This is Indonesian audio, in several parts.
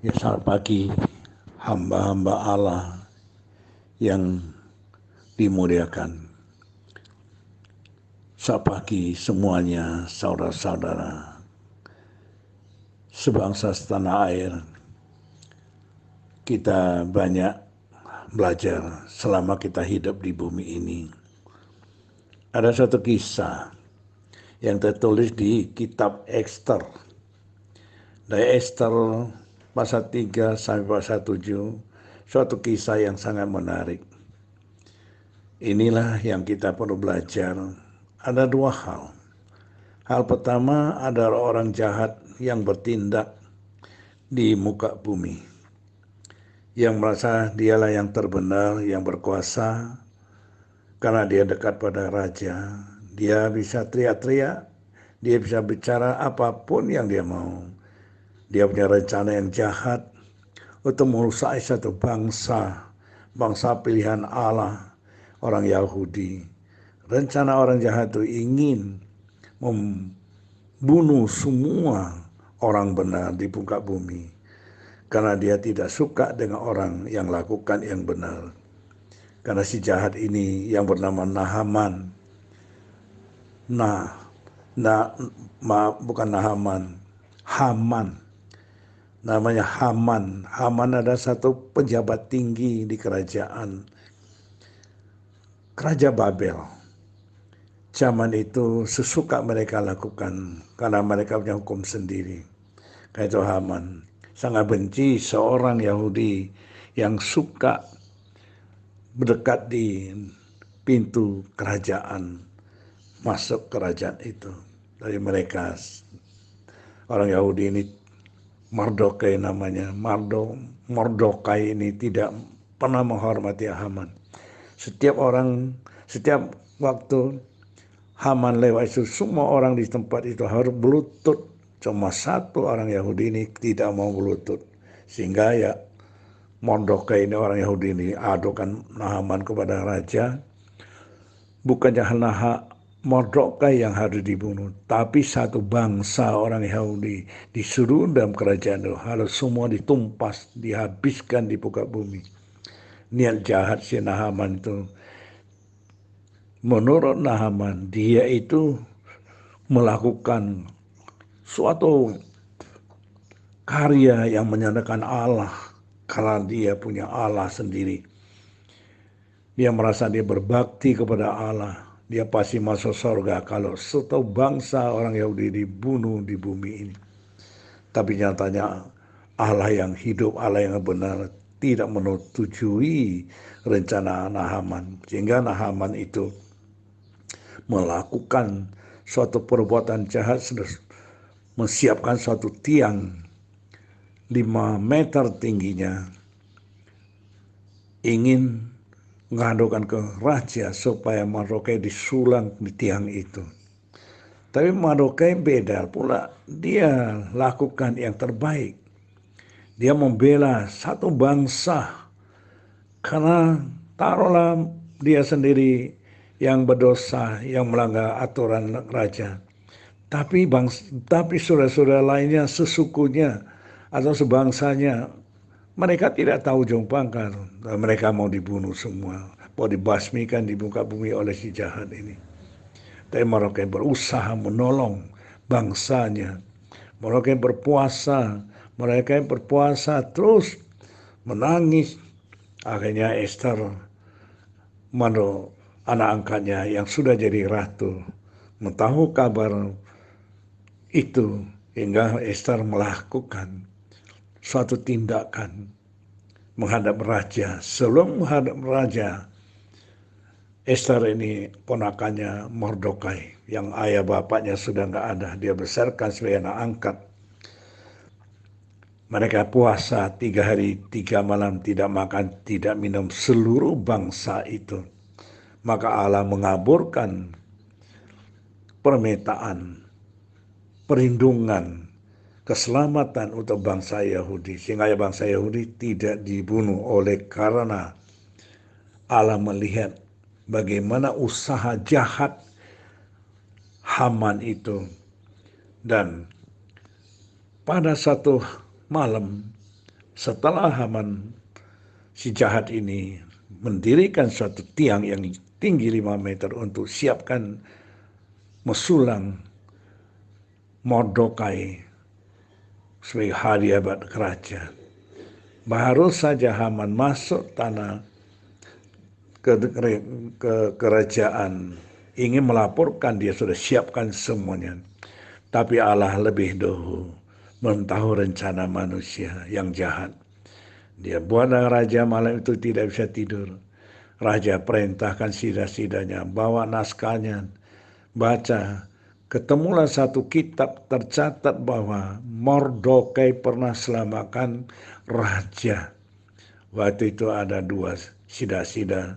Ya, selamat pagi hamba-hamba Allah yang dimuliakan. Selamat pagi semuanya, saudara-saudara sebangsa setanah air. Kita banyak belajar selama kita hidup di bumi ini. Ada satu kisah yang tertulis di kitab Ester. Dari Ester pasal 3 sampai pasal 7, suatu kisah yang sangat menarik. Inilah yang kita perlu belajar. Ada dua hal. Hal pertama adalah orang jahat yang bertindak di muka bumi, yang merasa dialah yang terbenar, yang berkuasa, karena dia dekat pada raja. Dia bisa teriak-teriak, dia bisa bicara apapun yang dia mau. Dia punya rencana yang jahat untuk merusak satu bangsa, bangsa pilihan Allah, orang Yahudi. Rencana orang jahat itu ingin membunuh semua orang benar di muka bumi, karena dia tidak suka dengan orang yang lakukan yang benar. Karena si jahat ini yang bernama Nahaman, bukan Nahaman, Haman. Namanya Haman. Haman adalah satu pejabat tinggi di kerajaan Raja Babel. Zaman itu sesuka mereka lakukan karena mereka punya hukum sendiri. Kayak itu Haman sangat benci seorang Yahudi yang suka berdekat di pintu kerajaan, masuk kerajaan itu. Dari mereka orang Yahudi ini, Mardokai namanya, Mardokai ini tidak pernah menghormati Haman. Setiap waktu Haman lewat itu, semua orang di tempat itu harus berlutut. Cuma satu orang Yahudi ini tidak mau berlutut. Sehingga ya Mardokai ini, orang Yahudi ini, adukan Haman kepada raja. Bukannya Mardokai yang harus dibunuh, tapi satu bangsa orang Yahudi disuruh dalam kerajaan itu harus semua ditumpas, dihabiskan di muka bumi. Niat jahat si Nahaman itu. Menurut Nahaman, dia itu melakukan suatu karya yang menyenangkan Allah karena dia punya Allah sendiri. Dia merasa dia berbakti kepada Allah. Dia pasti masuk surga kalau satu bangsa orang Yahudi dibunuh di bumi ini. Tapi nyatanya Allah yang hidup, Allah yang benar tidak menyetujui rencana Nahaman. Sehingga Nahaman itu melakukan suatu perbuatan jahat, menyiapkan suatu tiang 5 meter tingginya, ingin mengadukan ke raja supaya Mardokai disulang di tiang itu. Tapi Mardokai beda pula, dia lakukan yang terbaik. Dia membela satu bangsa karena taruhlah dia sendiri yang berdosa, yang melanggar aturan raja. Tapi saudara-saudara lainnya, sesukunya atau sebangsanya, mereka tidak tahu ujung pangkal. Mereka mau dibunuh semua, mau dibasmikan di muka bumi oleh si jahat ini. Tapi mereka berusaha menolong bangsanya. Mereka berpuasa terus menangis. Akhirnya Ester, anak angkatnya yang sudah jadi ratu, mengetahui kabar itu, hingga Ester melakukan suatu tindakan menghadap raja. Sebelum menghadap raja, Ester ini ponakannya Mardokai yang ayah bapaknya sudah nggak ada. Dia besarkan sebagai anak angkat. Mereka puasa 3 hari 3 malam, tidak makan, tidak minum, seluruh bangsa itu. Maka Allah mengabulkan permintaan, perlindungan, keselamatan untuk bangsa Yahudi. Sehingga bangsa Yahudi tidak dibunuh oleh karena Allah melihat bagaimana usaha jahat Haman itu. Dan pada satu malam Setelah Haman si jahat ini mendirikan suatu tiang yang tinggi 5 meter untuk siapkan mesulang Mordekai sebagai hadiah buat kerajaan. Baru saja Haman masuk tanah ke kerajaan, ingin melaporkan dia sudah siapkan semuanya. Tapi Allah lebih dahulu mengetahui rencana manusia yang jahat. Dia buatlah raja malam itu tidak bisa tidur. Raja perintahkan sida-sidanya, bawa naskahnya, baca. Ketemulah satu kitab tercatat bahwa Mordekai pernah selamatkan raja. Waktu itu ada 2 sida-sida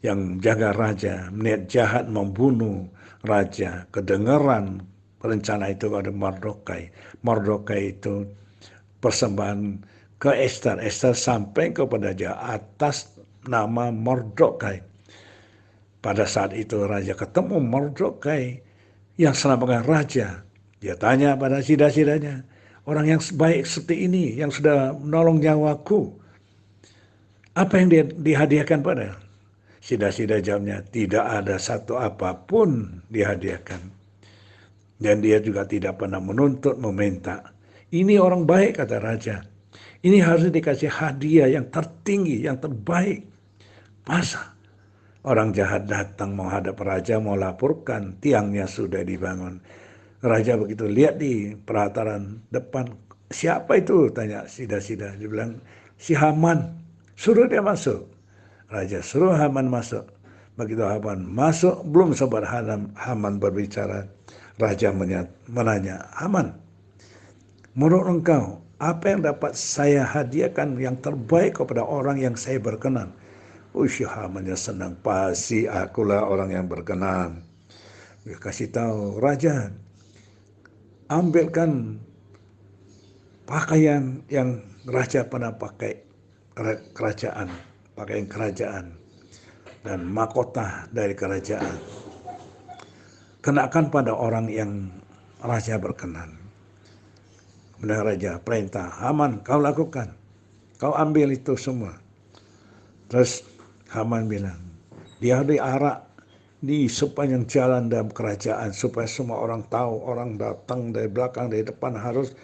yang jaga raja, niat jahat membunuh raja. Kedengaran rencana itu ada Mordekai. Mordekai itu persembahan ke Esther. Esther sampai kepada dia atas nama Mordekai. Pada saat itu raja ketemu Mordekai yang selamatkan raja. Dia tanya pada sida-sidanya, orang yang baik seperti ini, yang sudah menolong nyawaku, apa yang dia dihadiahkan pada? Sida-sida jawabnya, tidak ada satu apapun dihadiahkan. Dan dia juga tidak pernah menuntut, meminta. Ini orang baik, kata raja. Ini harus dikasih hadiah yang tertinggi, yang terbaik. Masa orang jahat datang menghadap raja, mau laporkan tiangnya sudah dibangun. Raja begitu lihat di pelataran depan, siapa itu? Tanya sida-sida. Dia bilang, si Haman. Suruh dia masuk. Raja suruh Haman masuk. Begitu Haman masuk, belum sempat Haman berbicara. Raja menanya, Haman, menurut engkau, apa yang dapat saya hadiahkan yang terbaik kepada orang yang saya berkenan? Hamannya senang, pasti akulah orang yang berkenan. Dia kasih tahu, Raja, ambilkan pakaian yang raja pernah pakai kerajaan, pakaian kerajaan dan mahkota dari kerajaan. Kenakan pada orang yang raja berkenan. Kemudian raja perintah, Haman kau lakukan, kau ambil itu semua. Terus Haman bilang, dia diarak di sepanjang jalan dalam kerajaan supaya semua orang tahu, orang datang dari belakang, dari depan harus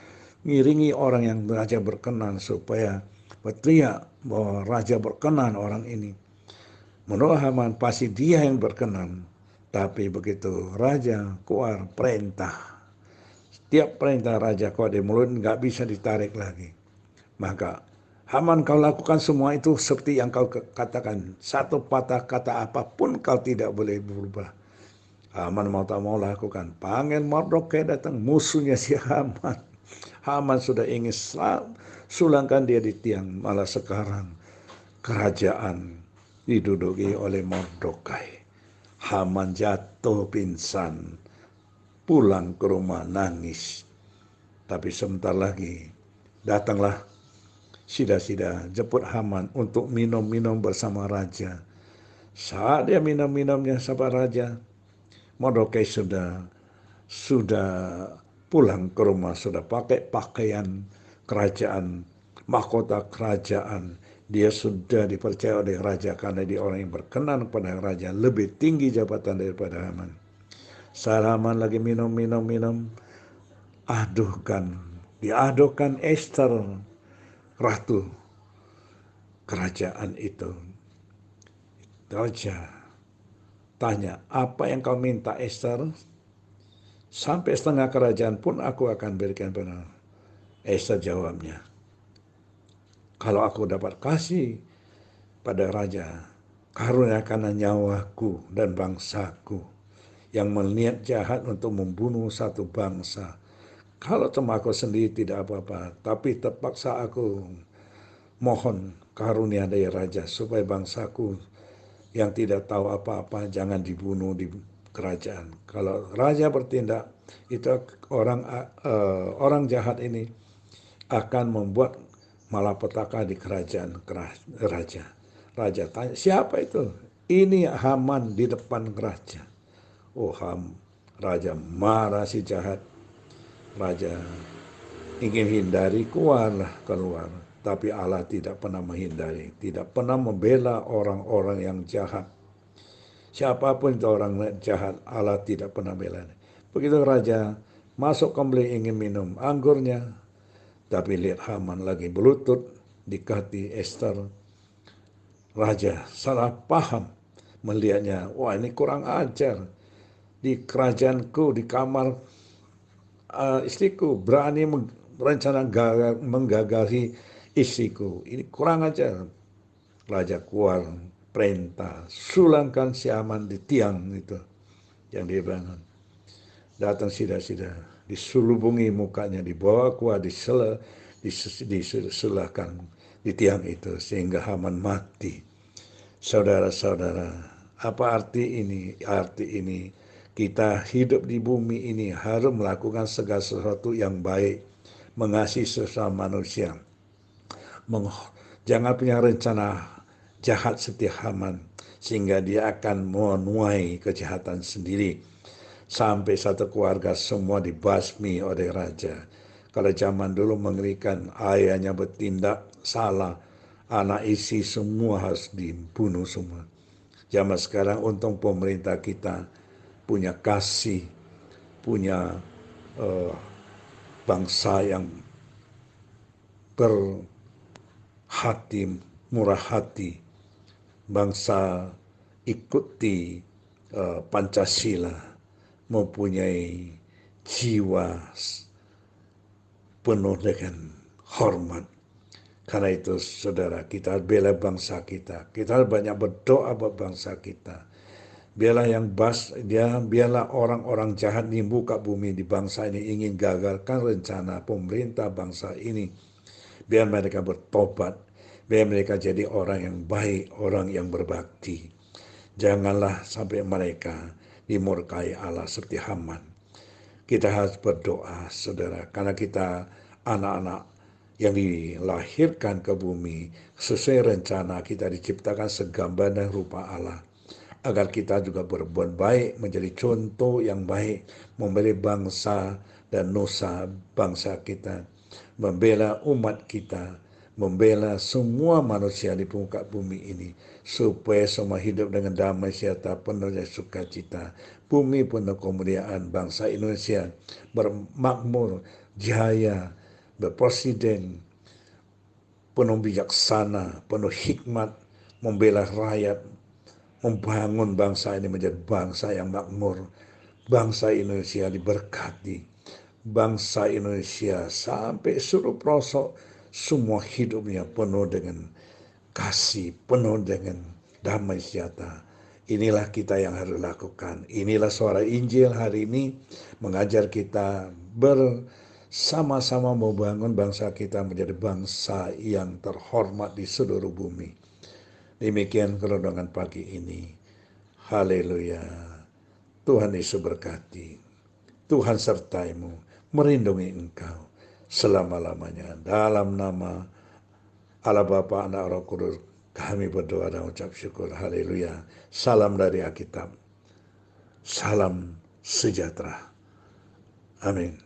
ngiringi orang yang raja berkenan supaya berteriak bahwa raja berkenan orang ini. Menurut Haman pasti dia yang berkenan. Tapi begitu raja keluar perintah, setiap perintah raja keluar dari mulut nggak bisa ditarik lagi. Maka Haman, kau lakukan semua itu seperti yang kau katakan. Satu patah kata apapun kau tidak boleh berubah. Haman mau tak mau lakukan. Panggil Mordekai datang, musuhnya si Haman. Haman sudah ingin sulangkan dia di tiang. Malah sekarang kerajaan diduduki oleh Mordekai. Haman jatuh pingsan, pulang ke rumah nangis. Tapi sebentar lagi datanglah sida-sida jemput Haman untuk minum-minum bersama raja. Saat dia minum-minumnya sama raja, Mordekai sudah pulang ke rumah, sudah pakai pakaian kerajaan, mahkota kerajaan. Dia sudah dipercaya oleh raja karena dia orang yang berkenan kepada raja, lebih tinggi jabatan daripada Haman. Saat Haman lagi minum, diadukan Esther, ratu kerajaan itu. Raja tanya, apa yang kau minta Esther? Sampai setengah kerajaan pun aku akan berikan pada Esther. Jawabnya, kalau aku dapat kasih pada raja, karuniakanlah nyawaku dan bangsaku yang berniat jahat untuk membunuh satu bangsa. Kalau cuma aku sendiri tidak apa-apa, tapi terpaksa aku mohon karunia dari raja supaya bangsaku yang tidak tahu apa-apa jangan dibunuh di kerajaan. Kalau raja bertindak, itu orang jahat ini akan membuat malapetaka di kerajaan raja. Raja tanya, siapa itu? Ini Haman di depan raja. Raja marah si jahat. Raja ingin hindari, keluar. Tapi Allah tidak pernah menghindari, tidak pernah membela orang-orang yang jahat. Siapapun itu orang jahat, Allah tidak pernah bela. Begitu raja masuk kembali ingin minum anggurnya, tapi lihat Haman lagi berlutut dekati Esther. Raja salah paham melihatnya, wah ini kurang ajar. Di kerajaanku, di kamar istriku berani rencana menggagali istriku. Ini kurang ajar. Raja keluar perintah, sulangkan si Haman di tiang itu yang dia bangun. Datang sida-sida, disulubungi mukanya, dibawa keluar, disulahkan di tiang itu sehingga Haman mati. Saudara-saudara, apa arti ini? Arti ini kita hidup di bumi ini harus melakukan segala sesuatu yang baik, mengasihi sesama manusia. Jangan punya rencana jahat seperti Haman, sehingga dia akan menuai kejahatan sendiri. Sampai satu keluarga semua dibasmi oleh raja. Kalau zaman dulu mengerikan, ayahnya bertindak salah, anak istri semua harus dibunuh semua. Zaman sekarang untung pemerintah kita punya kasih, punya bangsa yang berhati, murah hati, bangsa ikuti Pancasila, mempunyai jiwa penuh dengan hormat. Karena itu saudara, kita bela bangsa kita. Kita banyak berdoa buat bangsa kita. Biarlah orang-orang jahat di muka bumi di bangsa ini ingin gagalkan rencana pemerintah bangsa ini. Biar mereka bertobat. Biar mereka jadi orang yang baik, orang yang berbakti. Janganlah sampai mereka dimurkai Allah seperti Haman. Kita harus berdoa, saudara, karena kita anak-anak yang dilahirkan ke bumi sesuai rencana kita diciptakan segambar dan rupa Allah. Agar kita juga berbuat baik, menjadi contoh yang baik, membela bangsa dan nusa bangsa kita, membela umat kita, membela semua manusia di muka bumi ini, supaya semua hidup dengan damai sejahtera, penuh dengan sukacita. Bumi penuh kemuliaan, bangsa Indonesia bermakmur, jaya, berpresiden, penuh bijaksana, penuh hikmat, membela rakyat, membangun bangsa ini menjadi bangsa yang makmur. Bangsa Indonesia diberkati. Bangsa Indonesia sampai seluruh pelosok semua hidupnya penuh dengan kasih, penuh dengan damai sejahtera. Inilah kita yang harus lakukan. Inilah suara Injil hari ini mengajar kita bersama-sama membangun bangsa kita menjadi bangsa yang terhormat di seluruh bumi. Demikian kerenungan pagi ini. Haleluya. Tuhan Yesus berkati. Tuhan sertaimu, melindungi engkau selama-lamanya. Dalam nama Allah Bapa, Anak, Roh Kudus, kami berdoa dan ucap syukur. Haleluya. Salam dari Alkitab. Salam sejahtera. Amin.